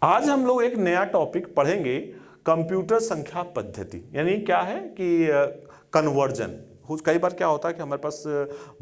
आज हम लोग एक नया टॉपिक पढ़ेंगे, कंप्यूटर संख्या पद्धति। यानी क्या है कि कन्वर्जन। कई बार क्या होता है कि हमारे पास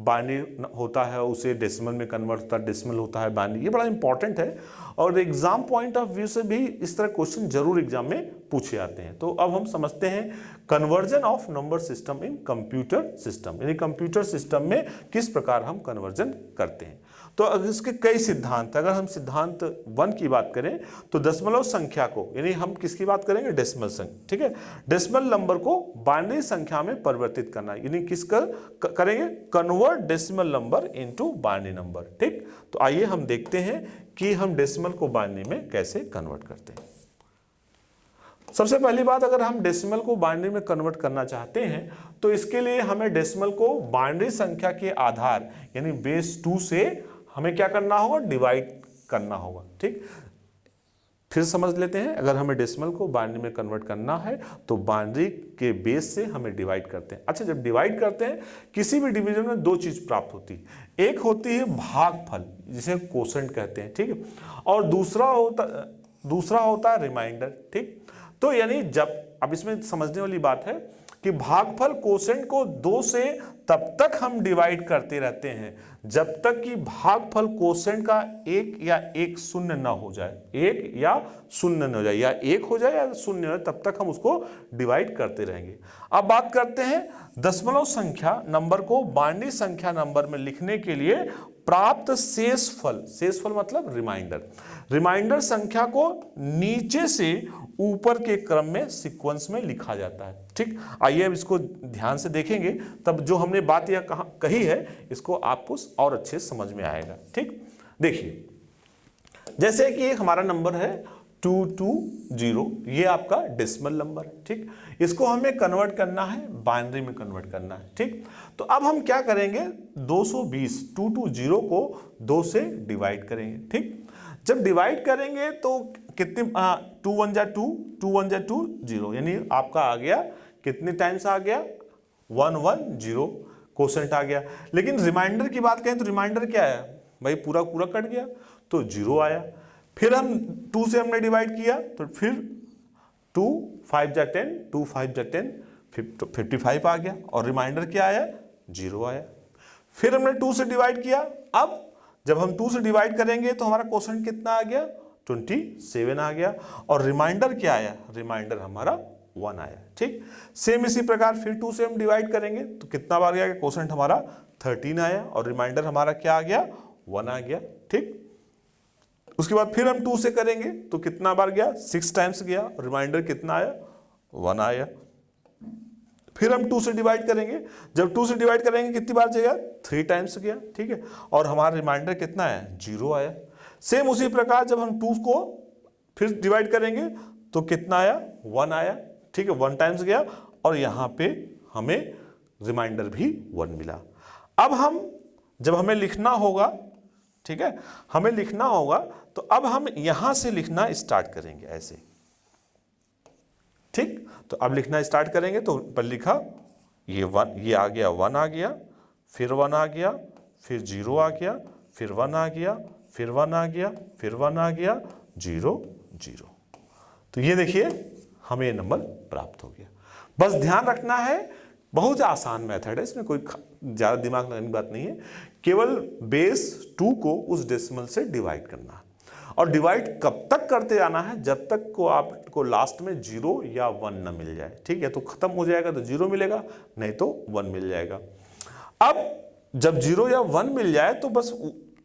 बाइनरी होता है, उसे डेसिमल में कन्वर्ट होता है, डेसिमल होता है बाइनरी। ये बड़ा इंपॉर्टेंट है और एग्जाम पॉइंट ऑफ व्यू से भी इस तरह क्वेश्चन जरूर एग्जाम में पूछे जाते हैं। तो अब हम समझते हैं conversion of number system in computer system, यानी कंप्यूटर सिस्टम में किस प्रकार हम कन्वर्जन करते हैं। तो अगर इसके कई सिद्धांत, अगर हम सिद्धांत 1 की बात करें तो दशमलव संख्या को, यानी हम किसकी बात करेंगे, डेसिमल संख्या, ठीक है, डेसिमल नंबर को बाइनरी संख्या में परिवर्तित करना, यानी किसका करेंगे, convert decimal number into binary number. ठीक, तो आइए हम देखते हैं कि हम डेसिमल को बाइनरी में कैसे कन्वर्ट करते हैं। सबसे पहली बात, अगर हम डेसिमल को बाइनरी में कन्वर्ट करना चाहते हैं तो इसके लिए हमें डेसिमल को बाइनरी संख्या के आधार यानी बेस 2 से हमें क्या करना होगा, डिवाइड करना होगा। ठीक, फिर समझ लेते हैं, अगर हमें डेसिमल को बाइनरी में कन्वर्ट करना है तो बाइनरी के बेस से हमें डिवाइड करते हैं। अच्छा, जब डिवाइड करते हैं किसी भी डिवीजन में दो चीज प्राप्त होती है, एक होती है भागफल जिसे कोसेंट कहते हैं, ठीक है, और दूसरा होता है रिमाइंडर। ठीक, तो यानी जब, अब इसमें समझने वाली बात है कि भागफल कोसेंट को 2 से तब तक हम डिवाइड करते रहते हैं जब तक कि भागफल कोसेंट का 1 या 1 शून्य ना हो जाए, 1 या शून्य न हो जाए, या 1 हो जाए या शून्य हो जाए, तब तक हम उसको डिवाइड करते रहेंगे। अब बात करते हैं दशमलव संख्या नंबर को बाइनरी संख्या नंबर में लिखने के लिए प्राप्त शेषफल, शेषफल मतलब रिमाइंडर, रिमाइंडर संख्या को नीचे से ऊपर के क्रम में सीक्वेंस में लिखा जाता है। ठीक, आइए अब इसको ध्यान से देखेंगे, तब जो हमने बात यह कही है इसको आपको और अच्छे समझ में आएगा। ठीक, देखिए, जैसे कि एक हमारा नंबर है 220, ये आपका डेसिमल नंबर है। ठीक, इसको हमें कन्वर्ट करना है, बाइनरी में कन्वर्ट करना है। ठीक, तो अब हम क्या करेंगे, 220 को 2 से डिवाइड करेंगे। ठीक, जब डिवाइड करेंगे तो कितने, 2 1 जा 2, 2 1 जा 2, 0, यानी आपका आ गया, कितने टाइम्स आ गया, 110 कोसेंट आ गया। लेकिन रिमाइंडर की बात करें तो रिमाइंडर क्या है भाई, पूरा पूरा कट गया तो 0 आया। फिर हम 2 से हमने डिवाइड किया तो फिर 2 5 जा 10, 2 5 जा 10, 55 आ गया और रिमाइंडर क्या आया, 0 आया। फिर हमने 2 से डिवाइड किया, अब जब हम 2 से डिवाइड करेंगे तो हमारा क्वोशंट कितना आ गया, 27 आ गया और रिमाइंडर क्या आया, रिमाइंडर हमारा 1 आया। ठीक, सेम इसी प्रकार फिर 2 से हम डिवाइड करेंगे तो कितना बार गया, क्वोशंट हमारा 13 आया और रिमाइंडर हमारा क्या आ गया, 1 आ गया। ठीक, उसके बाद फिर हम 2 से करेंगे तो कितना बार गया, 6 टाइम्स गया, रिमाइंडर कितना आया, 1 आया। फिर हम 2 से डिवाइड करेंगे, जब 2 से डिवाइड करेंगे कितनी बार जाएगा, 3 टाइम्स गया। ठीक है, और हमारा रिमाइंडर कितना है, 0 आया। सेम उसी प्रकार जब हम 2 को फिर डिवाइड करेंगे तो कितना आया, 1 आया। ठीक है, 1 टाइम्स गया और यहां पे हमें रिमाइंडर भी 1 मिला। अब हम जब हमें लिखना होगा, ठीक है, हमें लिखना होगा तो अब हम यहां से लिखना स्टार्ट करेंगे ऐसे। ठीक, तो अब लिखना स्टार्ट करेंगे तो पर लिखा ये 1, ये आ गया, 1 आ गया, फिर 1 आ गया, फिर 0 आ गया, फिर 1 आ गया, फिर 1 आ गया, फिर 1 आ गया, 0 0। तो ये देखिए हमें ये नंबर प्राप्त हो गया। बस ध्यान रखना है, बहुत आसान मेथड है, इसमें कोई ज़्यादा दिमाग लगाने की बात नहीं है, केवल बेस 2 को उस डेसिमल से डिवाइड करना है और डिवाइड कब तक करते जाना है, जब तक को आपको लास्ट में 0 या 1 ना मिल जाए। ठीक है, तो खत्म हो जाएगा तो 0 मिलेगा, नहीं तो 1 मिल जाएगा। अब जब 0 या 1 मिल जाए तो बस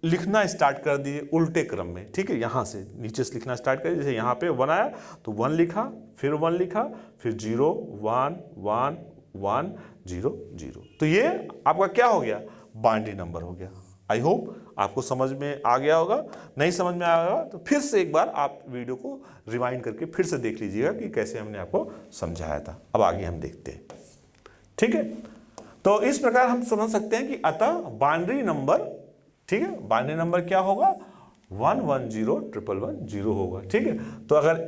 लिखना स्टार्ट कर दिए उल्टे क्रम में। ठीक है, यहां से नीचे से लिखना स्टार्ट करिए, जैसे यहाँ पे 1 आया तो 1 लिखा, फिर 1 लिखा, फिर 0 1 1 1 0 0। तो ये आपका क्या हो गया, बाइनरी नंबर हो गया। आई होप आपको समझ में आ गया होगा। नहीं समझ में आया होगा तो फिर से एक बार आप वीडियो को रिवाइंड करके फिर से देख लीजिएगा कि कैसे हमने आपको समझाया था। अब आगे हम देखते हैं। ठीक है, तो इस प्रकार हम समझ सकते हैं कि अतः बाइनरी नंबर, ठीक है, बाइनरी नंबर क्या होगा, 1 1 0 1 1 0 होगा। ठीक है, तो अगर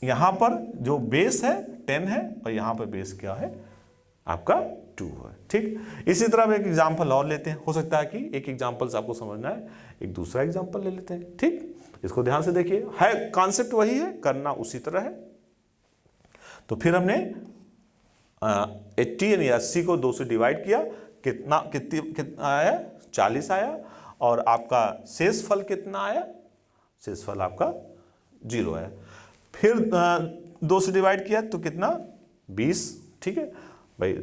यहां पर जो बेस है 10 है और यहां पर बेस क्या है आपका 2 है। ठीक, इसी तरह हम एक एग्जाम्पल और लेते हैं। हो सकता है कि एक एग्जाम्पल से आपको समझना है, एक दूसरा एग्जाम्पल ले लेते हैं। ठीक, इसको ध्यान से देखिए, है कॉन्सेप्ट वही है, करना उसी तरह है। तो फिर हमने 80 यानी 80 को 2 से डिवाइड किया, कितना आया, 40 आया, और आपका शेष फल कितना आया, शेष फल आपका 0 आया। फिर 2 से डिवाइड किया तो कितना, 20, ठीक है भाई,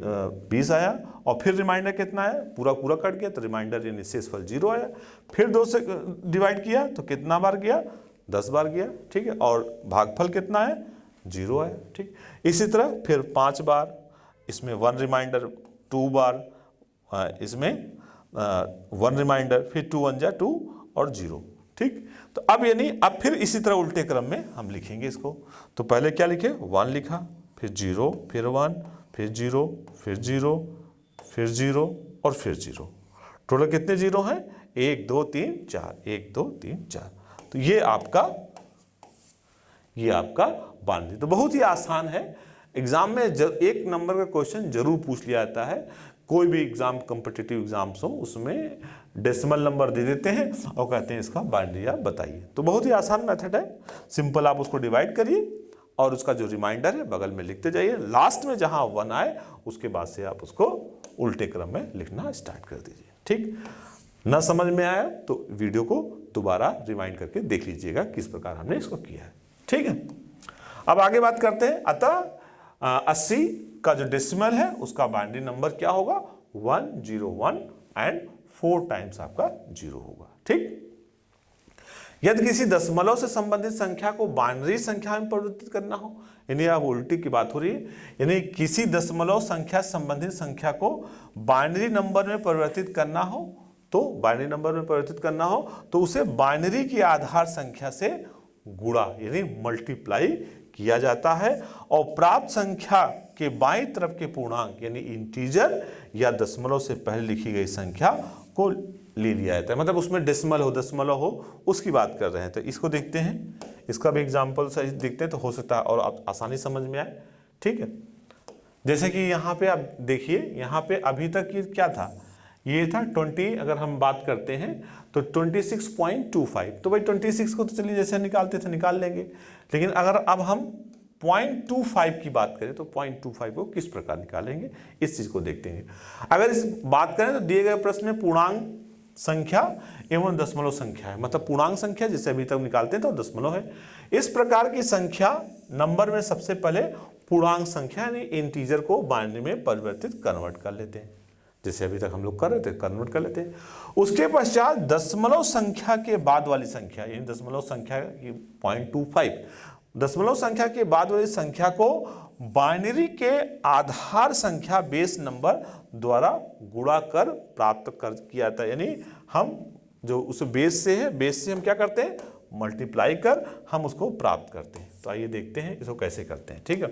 20 आया, और फिर रिमाइंडर कितना आया, पूरा पूरा कट गया तो रिमाइंडर यानी शेष फल 0 आया। फिर 2 से डिवाइड किया तो कितना बार गया, 10 बार गया, ठीक है, और भागफल कितना है, 0 आया। ठीक, इसी तरह फिर 5 बार, इसमें 1 रिमाइंडर, 2 बार, इसमें 1 रिमाइंडर, फिर 2 1 जा 2 और 0। ठीक, तो अब यानी अब फिर इसी तरह उल्टे क्रम में हम लिखेंगे इसको। तो पहले क्या लिखे, 1 लिखा, फिर 0, फिर 1, फिर 0, फिर 0, फिर 0 और फिर 0। टोटल कितने 0 हैं, 1 2 3 4, 1 2 3 4। तो ये आपका बाइनरी। तो बहुत ही आसान है। एग्जाम में एक नंबर का क्वेश्चन जरूर पूछ लिया जाता है। कोई भी एग्जाम, कॉम्पिटिटिव एग्जाम्स हो, उसमें डेसिमल नंबर दे देते हैं और कहते हैं इसका बाइनरी आप बताइए। तो बहुत ही आसान मेथड है, सिंपल। आप उसको डिवाइड करिए और उसका जो रिमाइंडर है बगल में लिखते जाइए। लास्ट में जहां 1 आए उसके बाद से आप उसको उल्टे क्रम में लिखना स्टार्ट कर दीजिए। ठीक, ना समझ में आया तो वीडियो को दोबारा रिवाइंड करके देख लीजिएगा किस प्रकार हमने इसको किया है। ठीक है, अब आगे बात करते हैं। अतः 80 का जो डेसिमल है उसका बाइनरी नंबर क्या होगा, 101 एंड 4 टाइम्स आपका 0 होगा। ठीक, यदि किसी दशमलव से संबंधित संख्या को बाइनरी संख्या में परिवर्तित करना हो, यानी अब उल्टी की बात हो रही है, यानी किसी दशमलव संख्या संबंधित संख्या को बाइनरी नंबर में परिवर्तित करना हो, तो बाइनरी नंबर में परिवर्तित करना हो तो उसे बाइनरी की आधार संख्या से गुणा यानी मल्टीप्लाई किया जाता है, और प्राप्त संख्या के बाईं तरफ के पूर्णांक यानी इंटीजर या दशमलव से पहले लिखी गई संख्या को ले लिया जाता है। मतलब उसमें डेसिमल हो, दशमलव हो, उसकी बात कर रहे हैं। तो इसको देखते हैं, इसका भी एग्जाम्पल सही देखते हैं तो हो सकता है और आप आसानी समझ में आए। ठीक है, जैसे कि यहाँ पे आप देखिए, यहाँ पे अभी तक ये क्या था, ये था 20। अगर हम बात करते हैं तो 26.25, तो भाई 26 को तो चलिए जैसे निकालते थे निकाल लेंगे, लेकिन अगर अब हम 0.25 की बात करें तो 0.25 को किस प्रकार निकालेंगे, इस चीज को देखते हैं। अगर इस बात करें तो दिए गए प्रश्न में पूर्णांक संख्या एवं दशमलव संख्या है, मतलब पूर्णांक संख्या जिसे अभी तक निकालते थे तो दशमलव है। इस प्रकार की संख्या नंबर में सबसे पहले पूर्णांक संख्या यानी इंटीजर को बाइनरी में परिवर्तित कन्वर्ट कर लेते हैं, जैसे अभी तक हम लोग कर रहे थे, कन्वर्ट कर लेते हैं। उसके पश्चात दशमलव संख्या के बाद वाली संख्या यानी दशमलव संख्या की 0.25, दशमलव संख्या के बाद वाली संख्या को बाइनरी के आधार संख्या बेस नंबर द्वारा गुणा कर प्राप्त कर किया जाता है। यानी हम जो उस बेस से है, बेस से हम क्या करते हैं, मल्टीप्लाई कर हम उसको प्राप्त करते हैं। तो आइए देखते हैं इसको कैसे करते हैं। ठीक है,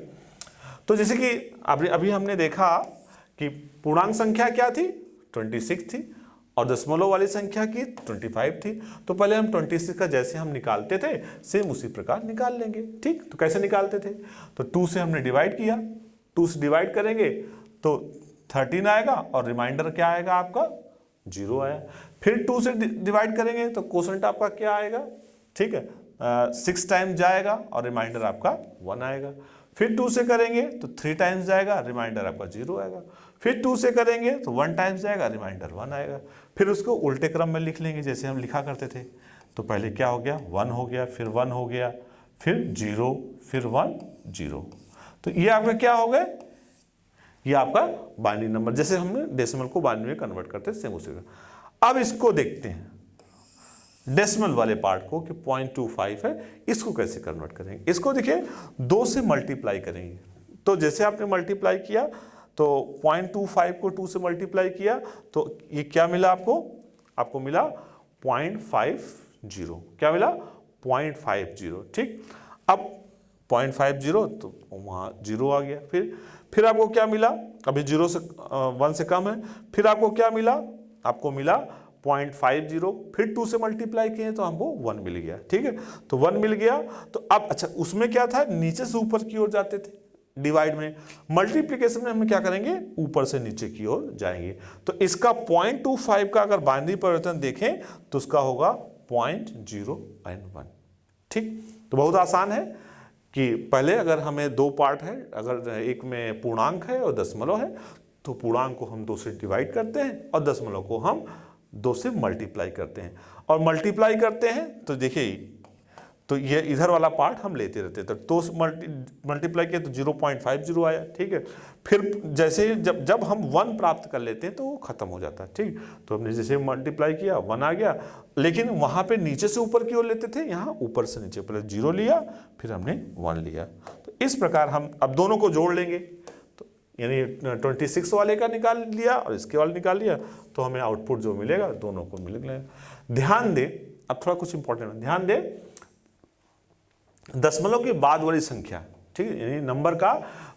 तो जैसे कि अभी हमने देखा कि पूर्णांक संख्या क्या थी, 26 थी, और दशमलव वाली संख्या की 25 थी। तो पहले हम 26 का जैसे हम निकालते थे सेम उसी प्रकार निकाल लेंगे। ठीक, तो कैसे निकालते थे, तो 2 से हमने डिवाइड किया, 2 से डिवाइड करेंगे तो 13 आएगा और रिमाइंडर क्या आएगा आपका, 0 आया। फिर 2 से डिवाइड करेंगे तो कोशेंट आपका क्या आएगा, ठीक है, 6 टाइम्स जाएगा और रिमाइंडर आपका 1 आएगा। फिर 2 से करेंगे तो 3 टाइम्स जाएगा, रिमाइंडर आपका 0 आएगा। फिर 2 से करेंगे तो 1 टाइम्स जाएगा, रिमाइंडर 1 आएगा। फिर उसको उल्टे क्रम में लिख लेंगे जैसे हम लिखा करते थे। तो पहले क्या हो गया, 1 हो गया, फिर 1 हो गया, फिर 0, फिर 1 0। तो ये आपका क्या हो गया, ये आपका बाइनरी नंबर, जैसे हमने डेसिमल को बाइनरी में कन्वर्ट करते सेम उसी का। अब इसको देखते हैं डेसिमल वाले पार्ट को कि 0.25 है, इसको कैसे कन्वर्ट करेंगे। इसको देखिए 2 से मल्टीप्लाई करेंगे। तो जैसे आपने मल्टीप्लाई किया तो 0.25 को 2 से मल्टीप्लाई किया तो ये क्या मिला आपको मिला 0.50। क्या मिला, 0.50। ठीक, अब 0.50 तो वहाँ 0 आ गया। फिर आपको क्या मिला, अभी 0 से 1 से कम है। फिर आपको क्या मिला, आपको मिला 0.50। फिर 2 से मल्टीप्लाई किए तो हमको 1 मिल गया। ठीक है, तो 1 मिल गया। तो अब अच्छा उसमें क्या था, नीचे से ऊपर की ओर जाते थे, डिवाइड में, मल्टीप्लिकेशन में हम क्या करेंगे, ऊपर से नीचे की ओर जाएंगे। तो इसका 0.25 का अगर बाइनरी परिवर्तन देखें तो उसका होगा 0.0n1। ठीक, तो बहुत आसान है कि पहले अगर हमें दो पार्ट है, अगर एक में पूर्णांक है और दशमलव है, तो पूर्णांक को हम 2 से डिवाइड करते हैं और दशमलव को हम 2 से मल्टीप्लाई करते हैं। और मल्टीप्लाई करते हैं तो देखिए, तो ये इधर वाला पार्ट हम लेते रहते हैं, तो मल्टीप्लाई किया तो 0.50 आया। ठीक है, फिर जैसे जब हम 1 प्राप्त कर लेते हैं तो वो खत्म हो जाता है। ठीक, तो हमने जैसे मल्टीप्लाई किया 1 आ गया, लेकिन वहाँ पे नीचे से ऊपर की ओर लेते थे, यहाँ ऊपर से नीचे, पहले 0 लिया फिर हमने 1 लिया। तो इस प्रकार हम अब दोनों को जोड़ लेंगे, तो यानी 26 वाले का निकाल लिया और इसके वाले निकाल लिया, तो हमें आउटपुट जो मिलेगा दोनों को मिलेगा। ध्यान दें, अब थोड़ा कुछ इंपॉर्टेंट है, ध्यान दें, दशमलव के बाद वाली संख्या, ठीक है, यानी नंबर का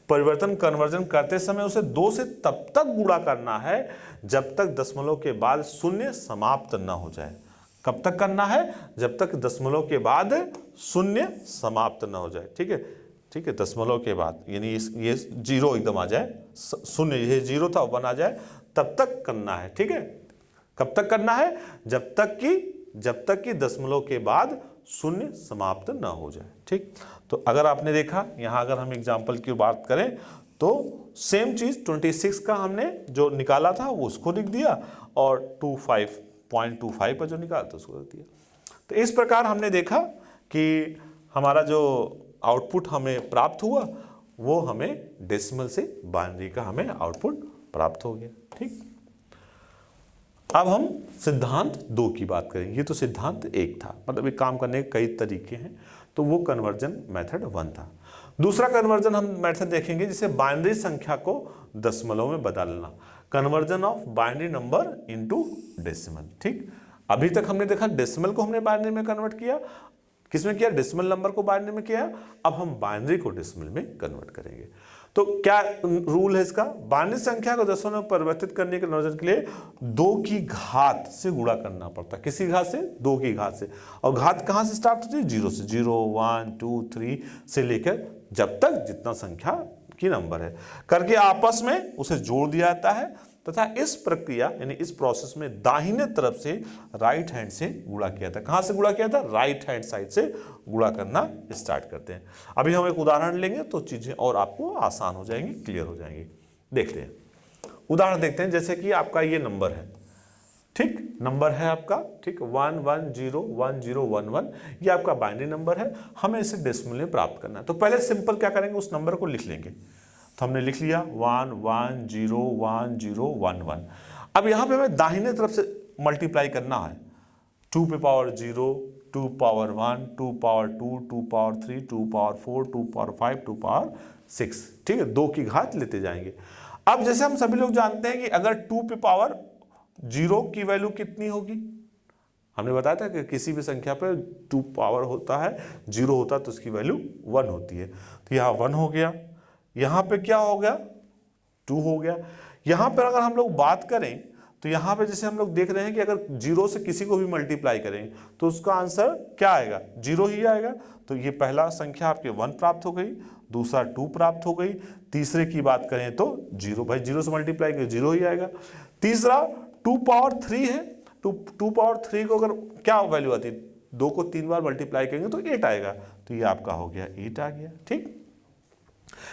परिवर्तन कन्वर्जन करते समय उसे 2 से तब तक गुणा करना है जब तक दशमलव के बाद शून्य समाप्त न हो जाए। कब तक करना है, जब तक दशमलव के बाद शून्य समाप्त न हो जाए। ठीक है, ठीक है, दशमलव के बाद यानी ये 0 एकदम आ जाए, शून्य ये 0 था 1 आ जाए, तब तक करना है। ठीक है, कब तक करना है, जब तक कि दशमलव के बाद शून्य समाप्त ना हो जाए। ठीक, तो अगर आपने देखा यहाँ, अगर हम एग्जाम्पल की बात करें तो सेम चीज 26 का हमने जो निकाला था वो उसको लिख दिया और 0.25 का जो निकाला था उसको लिख दिया। तो इस प्रकार हमने देखा कि हमारा जो आउटपुट हमें प्राप्त हुआ वो हमें डेसिमल से बाइनरी का हमें आउटपुट प्राप्त हो गया। ठीक, अब हम सिद्धांत 2 की बात करेंगे। ये तो सिद्धांत 1 था, मतलब एक काम करने के कई तरीके हैं, तो वो कन्वर्जन मेथड 1 था। दूसरा कन्वर्जन हम मेथड देखेंगे जिसे बाइनरी संख्या को दशमलव में बदलना, conversion of binary number into decimal. ठीक, अभी तक हमने देखा डेसिमल को हमने बाइनरी में कन्वर्ट किया, किसमें किया, डेसिमल नंबर को बाइनरी में किया। अब हम बाइनरी को डेसिमल में कन्वर्ट करेंगे। तो क्या रूल है इसका, बाइनरी संख्या को दशमलव में परिवर्तित करने के कन्वर्जन के लिए 2 की घात से गुणा करना पड़ता है। किसी घात से, 2 की घात से, और घात कहां से स्टार्ट होती है, 0 से, 0 1 2 3 से लेकर जब तक जितना संख्या की नंबर है करके आपस में उसे जोड़ दिया जाता है, तथा इस प्रक्रिया यानी इस प्रोसेस में दाहिने तरफ से राइट हैंड से गुणा किया था। कहां से गुणा किया था, राइट हैंड साइड से गुणा करना स्टार्ट करते हैं। अभी हम एक उदाहरण लेंगे तो चीजें और आपको आसान हो जाएंगी, क्लियर हो जाएंगी। देखते हैं, उदाहरण देखते हैं। जैसे कि आपका ये नंबर है, ठीक, नंबर है आपका, ठीक, 1 1 0 1 0 1 1, ये आपका बाइनरी नंबर है, हमें इसे डेसिमल में प्राप्त करना है। तो पहले सिंपल क्या करेंगे, उस नंबर को लिख लेंगे। तो हमने लिख लिया 1 1 0 1 0 1 1। अब यहाँ पे हमें दाहिने तरफ से मल्टीप्लाई करना है, 2 पे power 0, 2 power 1, 2 power 2, 2 power 3, 2 power 4, 2 power 5, 2 power 6। ठीक है, 2 की घात लेते जाएंगे। अब जैसे हम सभी लोग जानते हैं कि अगर 2 पे पावर 0 की वैल्यू कितनी होगी, हमने बताया था कि किसी भी संख्या पर 2 पावर होता है, 0 होता है तो उसकी वैल्यू 1 होती है। तो यहाँ 1 हो गया, यहाँ पे क्या हो गया, 2 हो गया। यहाँ पर अगर हम लोग बात करें तो यहाँ पे जैसे हम लोग देख रहे हैं कि अगर 0 से किसी को भी मल्टीप्लाई करें तो उसका आंसर क्या आएगा, 0 ही आएगा। तो ये पहला संख्या आपके 1 प्राप्त हो गई, दूसरा 2 प्राप्त हो गई, तीसरे की बात करें तो 0, भाई 0 से मल्टीप्लाई करें 0 ही आएगा। तीसरा 2 पावर 3 है, 2 पावर 3 को अगर क्या वैल्यू आती है, 2 को 3 बार मल्टीप्लाई करेंगे तो 8 आएगा। तो ये आपका हो गया 8 आ गया। ठीक,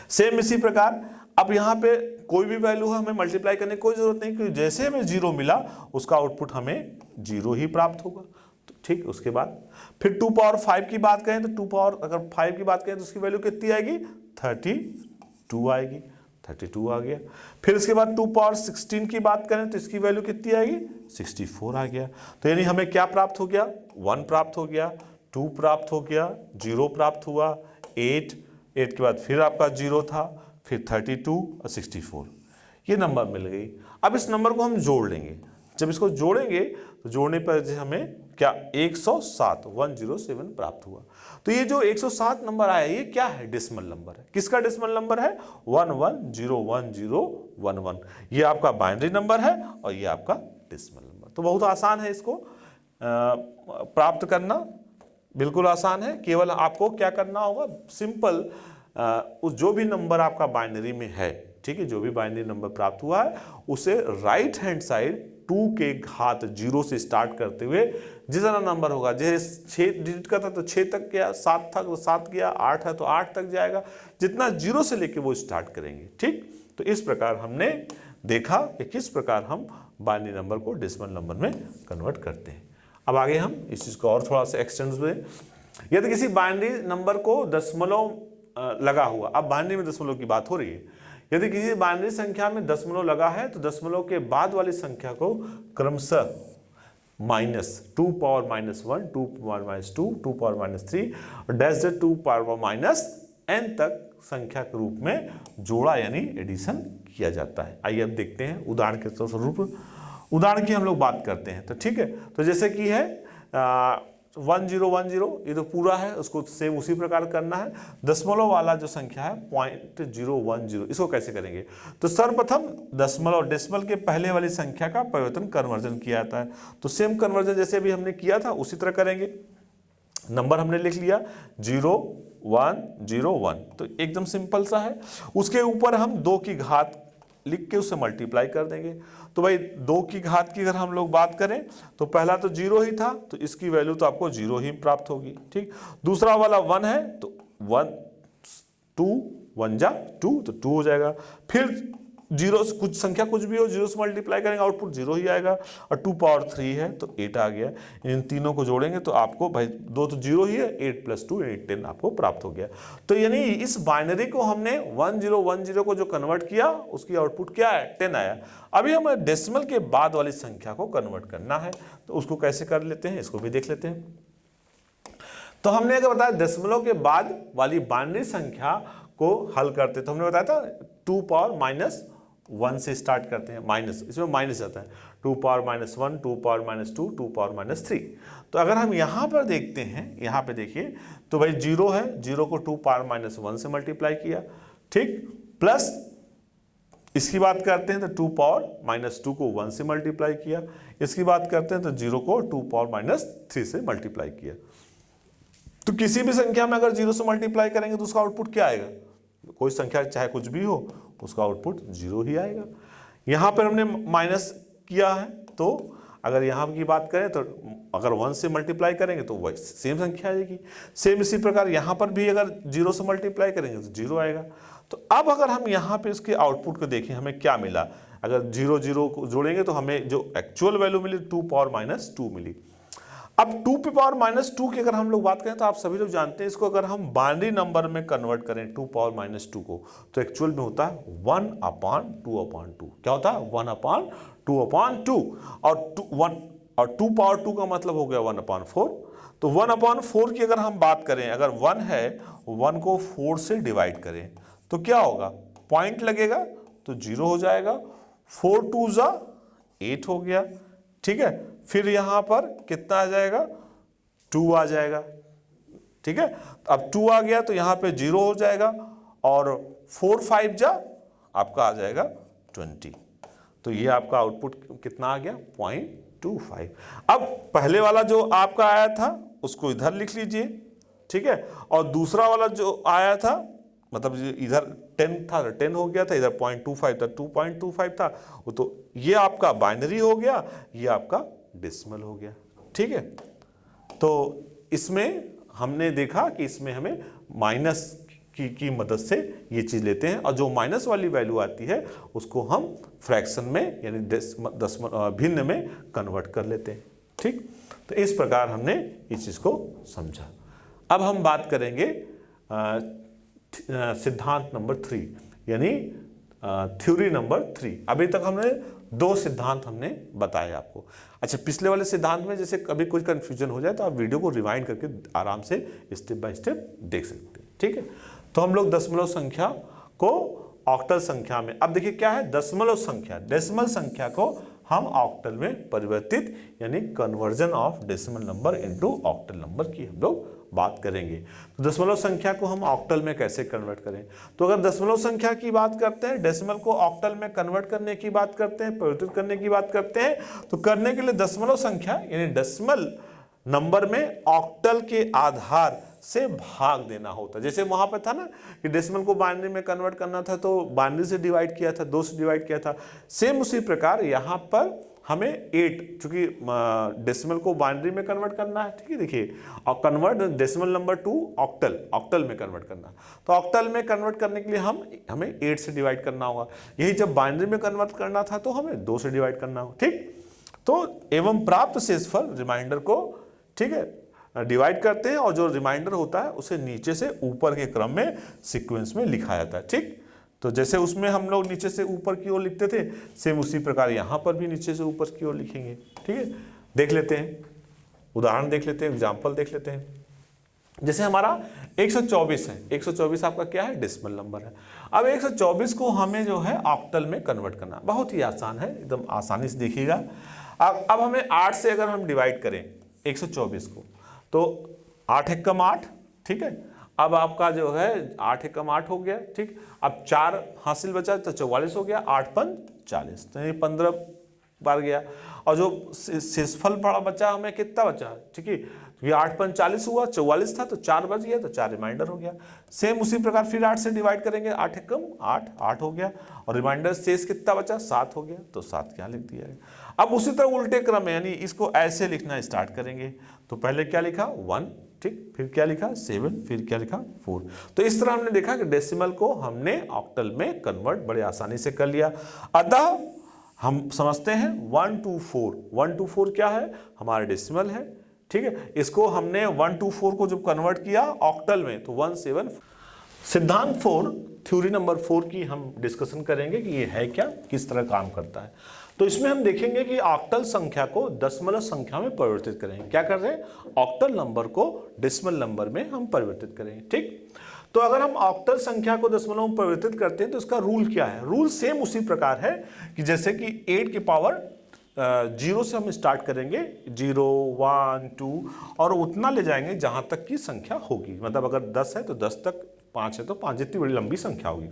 सेम इसी प्रकार अब यहाँ पे कोई भी वैल्यू है हमें मल्टीप्लाई करने की कोई जरूरत नहीं, क्योंकि जैसे हमें 0 मिला उसका आउटपुट हमें 0 ही प्राप्त होगा। तो ठीक, उसके बाद फिर 2 पावर 5 की बात करें तो 2 पावर अगर 5 की बात करें तो उसकी वैल्यू कितनी आएगी, 32 आएगी, 32 आ गया। फिर इसके बाद 2 पावर 16 की बात करें तो इसकी वैल्यू कितनी आएगी, 64 आ गया। तो यानी हमें क्या प्राप्त हो गया, 1 प्राप्त हो गया, 2 प्राप्त हो गया, 0 प्राप्त हुआ, 8 के बाद फिर आपका 0 था, फिर 32 और 64, ये नंबर मिल गई। अब इस नंबर को हम जोड़ लेंगे। जब इसको जोड़ेंगे तो जोड़ने पर हमें क्या 107 प्राप्त हुआ। तो ये जो 107 नंबर आया ये क्या है, डेसिमल नंबर है। किसका डेसिमल नंबर है, 11010111। ये आपका बाइनरी नंबर है और ये आपका डेसिमल नंबर। तो बहुत आसान है इसको प्राप्त करना, बिल्कुल आसान है। केवल आपको क्या करना होगा, सिंपल उस जो भी नंबर आपका बाइनरी में है, ठीक है, जो भी बाइनरी नंबर प्राप्त हुआ है उसे राइट हैंड साइड 2 के घात 0 से स्टार्ट करते हुए जितना नंबर होगा, जैसे 6 डिजिट का था तो 6 तक गया, 7 था तो 7 गया, 8 है तो 8 तक जाएगा, जितना 0 से लेके वो स्टार्ट करेंगे। ठीक, तो इस प्रकार हमने देखा कि किस प्रकार हम बाइनरी नंबर को डेसिमल नंबर में कन्वर्ट करते हैं। अब आगे हम इस चीज़ को और थोड़ा सा एक्सटेंड हुए। यदि किसी बाइनरी नंबर को दशमलव लगा हुआ, अब बाइनरी में दशमलव की बात हो रही है, यदि किसी बाइनरी संख्या में दशमलव लगा है तो दशमलव के बाद वाली संख्या को क्रमशः -2 पावर -1, 2 पावर -2, 2 पावर -3 और डैश 2 पावर -n तक संख्या के रूप में जोड़ा यानी एडिशन किया जाता है। आइए अब देखते हैं उदाहरण के स्वरूप, उदाहरण की हम लोग बात करते हैं। तो ठीक है, तो जैसे कि है 1010, ये तो पूरा है, उसको सेम उसी प्रकार करना है। दशमलव वाला जो संख्या है 0.010, इसको कैसे करेंगे? तो सर्वप्रथम दशमलव डेसिमल के पहले वाली संख्या का परिवर्तन कन्वर्जन किया जाता है। तो सेम कन्वर्जन जैसे अभी हमने किया था उसी तरह करेंगे। नंबर हमने लिख लिया 0101, तो एकदम सिंपल सा है। उसके ऊपर हम 2 की घात लिख के उसे मल्टीप्लाई कर देंगे। तो भाई 2 की घात की अगर हम लोग बात करें तो पहला तो 0 ही था, तो इसकी वैल्यू तो आपको 0 ही प्राप्त होगी। ठीक, दूसरा वाला 1 है तो 1 2 1 जा 2, तो 2 हो जाएगा। फिर 0 से कुछ संख्या कुछ भी हो, 0 से मल्टीप्लाई करेंगे आउटपुट 0 ही आएगा। और 2 पावर 3 है तो 8 आ गया। इन तीनों को जोड़ेंगे तो आपको भाई 2 तो 0 ही है, 8 + 2 यानी 10 आपको प्राप्त हो गया। तो यानी इस बाइनरी को हमने 1010 को जो कन्वर्ट किया उसकी आउटपुट क्या है? 10 आया। अभी हमें डेसिमल के बाद वाली संख्या को कन्वर्ट करना है, तो उसको कैसे कर लेते हैं, इसको भी देख लेते हैं। तो हमने अगर बताया दशमलव के बाद वाली बाइनरी संख्या को हल करते, तो हमने बताया था 2 पावर -1 से स्टार्ट करते हैं, माइनस, इसमें माइनस आता है 2 पावर -1, 2 पावर -2, 2 पावर -3। तो अगर हम यहाँ पर देखते हैं, यहाँ पे देखिए तो भाई 0 है, 0 को 2 पावर -1 से मल्टीप्लाई किया, ठीक, प्लस इसकी बात करते हैं तो 2 पावर -2 को 1 से मल्टीप्लाई किया, इसकी बात करते हैं तो 0 को 2 पावर -3 से मल्टीप्लाई किया। तो किसी भी संख्या में अगर 0 से मल्टीप्लाई करेंगे तो उसका आउटपुट क्या आएगा? कोई संख्या चाहे कुछ भी हो उसका आउटपुट 0 ही आएगा। यहाँ पर हमने माइनस किया है, तो अगर यहाँ की बात करें तो अगर 1 से मल्टीप्लाई करेंगे तो वही सेम संख्या आएगी। सेम इसी प्रकार यहाँ पर भी अगर 0 से मल्टीप्लाई करेंगे तो 0 आएगा। तो अब अगर हम यहाँ पे इसके आउटपुट को देखें हमें क्या मिला, अगर 0 0 को जोड़ेंगे तो हमें जो एक्चुअल वैल्यू मिली 2 पावर -2 मिली। अब 2 पे पावर -2 की अगर हम लोग बात करें तो आप सभी लोग जानते हैं इसको अगर हम बाइनरी नंबर में कन्वर्ट करें 2 पावर -2 को तो एक्चुअल में होता है 1/2/2। क्या होता है? 1/2/2 और 2 पावर 2 का मतलब हो गया 1/4। तो 1/4 की अगर हम बात करें, अगर 1 है 1 को 4 से डिवाइड करें तो क्या होगा? पॉइंट लगेगा तो 0 हो जाएगा। 4 2 जा 8 हो गया, ठीक है। फिर यहां पर कितना आ जाएगा? 2 आ जाएगा, ठीक है। अब 2 आ गया तो यहां पे 0 हो जाएगा और 4 5 जा आपका आ जाएगा 20। तो ये आपका आउटपुट कितना आ गया? 0.25। अब पहले वाला जो आपका आया था उसको इधर लिख लीजिए, ठीक है, और दूसरा वाला जो आया था मतलब इधर 10 था 10 हो गया था, इधर 0.25 था 2.25 था, वो तो ये आपका बाइनरी हो गया, ये आपका डेसिमल हो गया, ठीक है। तो इसमें हमने देखा कि इसमें हमें माइनस की मदद से ये चीज़ लेते हैं और जो माइनस वाली वैल्यू आती है उसको हम फ्रैक्शन में यानी दशमलव भिन्न में कन्वर्ट कर लेते हैं, ठीक। तो इस प्रकार हमने इस चीज़ को समझा। अब हम बात करेंगे सिद्धांत नंबर 3 यानी थ्योरी नंबर 3। अभी तक हमने 2 सिद्धांत हमने बताए आपको। अच्छा, पिछले वाले सिद्धांत में जैसे कभी कुछ कंफ्यूजन हो जाए तो आप वीडियो को रिवाइंड करके आराम से स्टेप बाय स्टेप देख सकते हैं, ठीक है। तो हम लोग दशमलव संख्या को ऑक्टल संख्या में, अब देखिए क्या है, दशमलव संख्या डेसिमल संख्या को हम ऑक्टल में परिवर्तित यानी conversion of decimal number into octal number की हम लोग बात करेंगे। तो दशमलव संख्या को हम ऑक्टल में कैसे कन्वर्ट करें? तो अगर दशमलव संख्या की बात करते हैं, डेसिमल को ऑक्टल में कन्वर्ट करने की बात करते हैं, परिवर्तित करने की बात करते हैं, तो करने के लिए दशमलव संख्या यानी डेसिमल नंबर में ऑक्टल के आधार से भाग देना होता है। जैसे वहां पे था ना कि डेसिमल को बाइनरी में कन्वर्ट करना था तो बाइनरी से डिवाइड किया था, 2 से डिवाइड किया था। सेम उसी प्रकार यहाँ पर हमें 8, चूंकि डेसिमल को बाइनरी में कन्वर्ट करना है, ठीक है, देखिए, और convert decimal number two octal में कन्वर्ट करना, तो ऑक्टल में कन्वर्ट करने के लिए हमें 8 से डिवाइड करना होगा। यही जब बाइनरी में कन्वर्ट करना था तो हमें 2 से डिवाइड करना होगा, ठीक। तो एवं प्राप्त शेषफल रिमाइंडर को, ठीक है, डिवाइड करते हैं और जो रिमाइंडर होता है उसे नीचे से ऊपर के क्रम में सीक्वेंस में लिखा जाता है, ठीक। तो जैसे उसमें हम लोग नीचे से ऊपर की ओर लिखते थे, सेम उसी प्रकार यहाँ पर भी नीचे से ऊपर की ओर लिखेंगे, ठीक है। देख लेते हैं, उदाहरण देख लेते हैं, एग्जाम्पल देख लेते हैं। जैसे हमारा 124 है, 124 आपका क्या है, डेसिमल नंबर है। अब 124 को हमें जो है ऑक्टल में कन्वर्ट करना, बहुत ही आसान है, एकदम आसानी से देखिएगा। अब हमें 8 से अगर हम डिवाइड करें 124 को, तो 8 एकम 8, ठीक है। अब आपका जो है 8 एकम 8 हो गया, ठीक। अब 4 हासिल बचा तो 44 हो गया, 8 पंच 40, तो ये 15 बार गया। और जो शेषफल बड़ा बचा हमें कितना बचा, ठीक है, ये 8 पंच 40 हुआ, 44 था तो 4 बच गया, तो 4 रिमाइंडर हो गया। सेम उसी प्रकार फिर 8 से डिवाइड करेंगे, 8 एकम 8, 8 हो गया, और रिमाइंडर शेष कितना बचा, 7 हो गया, तो 7 क्या लिख दिया है। अब उसी तरह उल्टे क्रम में, यानी इसको ऐसे लिखना स्टार्ट करेंगे, तो पहले क्या लिखा 1, ठीक, फिर क्या लिखा 7, फिर क्या लिखा 4। तो इस तरह हमने देखा कि डेसिमल को हमने ऑक्टल में कन्वर्ट बड़े आसानी से कर लिया। अतः हम समझते हैं 1 to 4, 1 to 4 क्या है, हमारा डेसिमल है, ठीक है। इसको हमने 1 to 4 को जब कन्वर्ट किया ऑक्टल में तो 17। सिद्धांत 4, थ्योरी नंबर 4 की हम डिस्कशन करेंगे कि ये है क्या, किस तरह काम करता है। तो इसमें हम देखेंगे कि ऑक्टल संख्या को दशमलव संख्या में परिवर्तित करेंगे। क्या कर रहे हैं, ऑक्टल नंबर को डेसिमल नंबर में हम परिवर्तित करेंगे, ठीक। तो अगर हम ऑक्टल संख्या को दशमलव में परिवर्तित करते हैं तो इसका रूल क्या है, रूल सेम उसी प्रकार है कि जैसे कि 8 की पावर 0 से हम स्टार्ट करेंगे, 0, 1, 2 और उतना ले जाएंगे जहां तक की संख्या होगी। मतलब अगर 10 है तो 10 तक, 5 है तो 5, जितनी बड़ी लंबी संख्या होगी।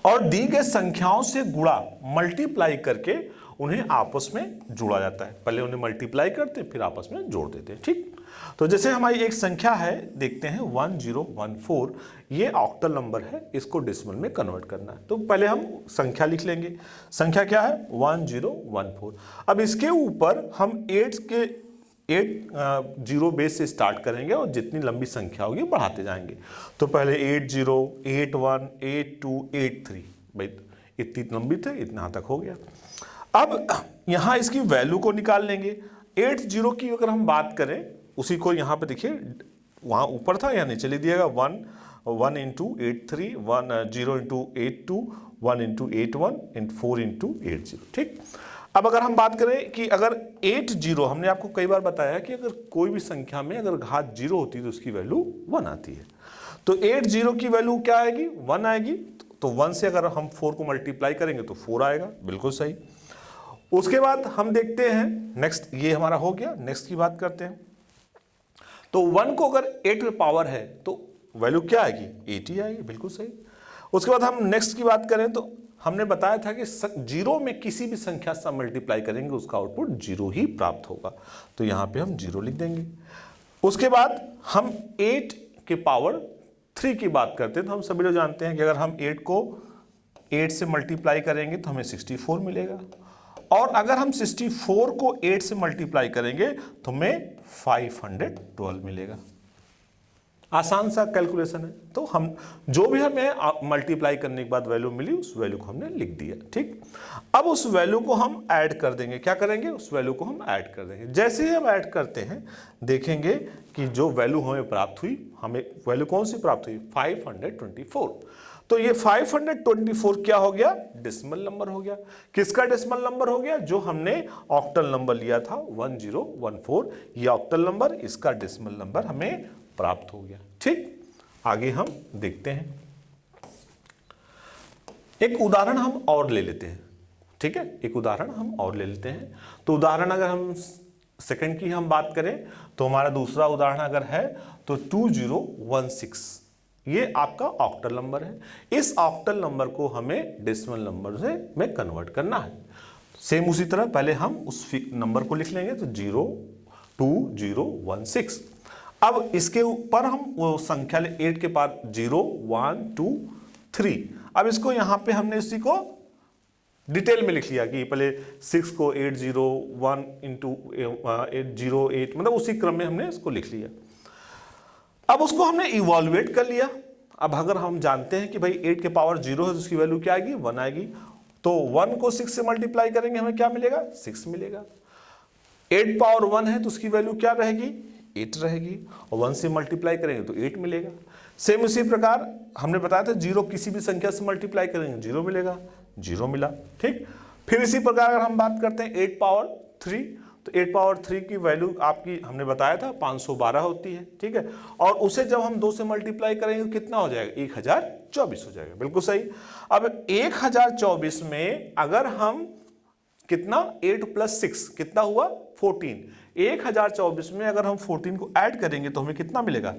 और दी गई संख्याओं से गुणा, मल्टीप्लाई करके उन्हें आपस में जोड़ा जाता है। पहले उन्हें मल्टीप्लाई करते हैं फिर आपस में जोड़ देते हैं, ठीक। तो जैसे हमारी एक संख्या है, देखते हैं 1014, ये ऑक्टल नंबर है, इसको डेसिमल में कन्वर्ट करना है। तो पहले हम संख्या लिख लेंगे, संख्या क्या है 1014। अब इसके ऊपर हम 8 जीरो बेस से स्टार्ट करेंगे और जितनी लंबी संख्या होगी बढ़ाते जाएंगे। तो पहले 80, 81, 82, 83, भाई इतनी लंबी थे, इतना तक हो गया। अब यहाँ इसकी वैल्यू को निकाल लेंगे। 80 की अगर हम बात करें, उसी को यहाँ पे देखिए, वहाँ ऊपर था या नीचे लिख दिएगा 1 इंटू 83, 0 इंटू 82, 1 इंटू 81, 4 इंटू 80, ठीक। अब अगर हम बात करें कि अगर 80, हमने आपको कई बार बताया कि अगर कोई भी संख्या में अगर घात 0 होती है तो उसकी वैल्यू 1 आती है। तो 80 की वैल्यू क्या आएगी, 1 आएगी। तो 1 से अगर हम 4 को मल्टीप्लाई करेंगे तो 4 आएगा, बिल्कुल सही। उसके बाद हम देखते हैं नेक्स्ट, ये हमारा हो गया, नेक्स्ट की बात करते हैं। तो 1 को अगर 8 में पावर है तो वैल्यू क्या आएगी, 80 आएगी, बिल्कुल सही। उसके बाद हम नेक्स्ट की बात करें तो हमने बताया था कि 0 में किसी भी संख्या से मल्टीप्लाई करेंगे उसका आउटपुट 0 ही प्राप्त होगा। तो यहां पे हम 0 लिख देंगे। उसके बाद हम 8 के पावर 3 की बात करते हैं। तो हम सभी लोग जानते हैं कि अगर हम 8 को 8 से मल्टीप्लाई करेंगे तो हमें 64 मिलेगा, और अगर हम 64 को 8 से मल्टीप्लाई करेंगे तो हमें 512 मिलेगा। आसान सा कैलकुलेशन है। तो हम जो भी हमें मल्टीप्लाई करने के बाद वैल्यू मिली उस वैल्यू को हमने लिख दिया, ठीक। अब उस वैल्यू को हम ऐड कर देंगे। क्या करेंगे, उस वैल्यू को हम ऐड कर देंगे। जैसे ही हम ऐड करते हैं देखेंगे कि जो वैल्यू हमें प्राप्त हुई, हमें वैल्यू कौन सी प्राप्त हुई, 524। तो ये 524 क्या हो गया, डेसिमल नंबर हो गया। किसका डेसिमल नंबर हो गया, जो हमने ऑक्टल नंबर लिया था 1014, ये ऑक्टल नंबर, इसका डेसिमल नंबर हमें प्राप्त हो गया, ठीक। आगे हम देखते हैं, एक उदाहरण हम और ले लेते हैं, ठीक है। एक उदाहरण हम और ले लेते हैं। तो उदाहरण अगर हम सेकंड की हम बात करें तो हमारा दूसरा उदाहरण अगर है तो 2016, ये आपका ऑक्टल नंबर है। इस ऑक्टल नंबर को हमें डेसिमल नंबर से में कन्वर्ट करना है। सेम उसी तरह पहले हम उस नंबर को लिख लेंगे। तो 0 2016। अब इसके ऊपर हम वो संख्या ले 8 के बाद 0 1 2 3। अब इसको यहां पे हमने इसी को डिटेल में लिख लिया कि पहले 6 को 8 0 1 इंटू 8 0 8, मतलब उसी क्रम में हमने इसको लिख लिया। अब उसको हमने इवॉल्युएट कर लिया। अब अगर हम जानते हैं कि भाई 8 के पावर 0 है तो उसकी वैल्यू क्या आएगी, 1 आएगी। तो 1 को 6 से मल्टीप्लाई करेंगे हमें क्या मिलेगा, 6 मिलेगा। 8 पावर 1 है तो उसकी वैल्यू क्या रहेगी, 8 रहेगी, और 1 से मल्टीप्लाई करेंगे तो 8 मिलेगा। सेम इसी प्रकार हमने बताया था 0 किसी भी संख्या से मल्टीप्लाई करेंगे 0 मिलेगा, 0 मिला। ठीक, फिर इसी प्रकार अगर हम बात करते हैं 8 पावर 3, तो 8 पावर 3 की वैल्यू आपकी हमने बताया था 512 होती है। ठीक है, और उसे जब हम 2 से मल्टीप्लाई करेंगे तो कितना हो जाएगा, 1024 हो जाएगा। बिल्कुल सही। अब 1024 में अगर हम कितना 8 प्लस 6 कितना हुआ 14, 1024 में अगर हम 14 को ऐड करेंगे तो हमें कितना मिलेगा,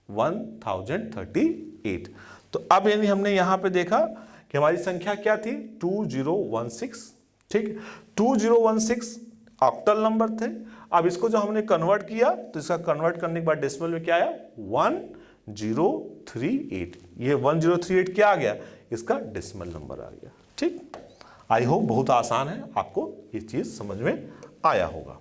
1038। तो अब यानी हमने यहां पे देखा कि हमारी संख्या क्या थी, 2016। ठीक, 2016 ऑक्टल नंबर थे। अब इसको जो हमने कन्वर्ट किया तो इसका कन्वर्ट करने के बाद डेसिमल में क्या आया, 1038। ये 1038 क्या आ गया, इसका डेसिमल नंबर आ गया। ठीक, आई होप बहुत आसान है, आपको ये चीज समझ में आया होगा।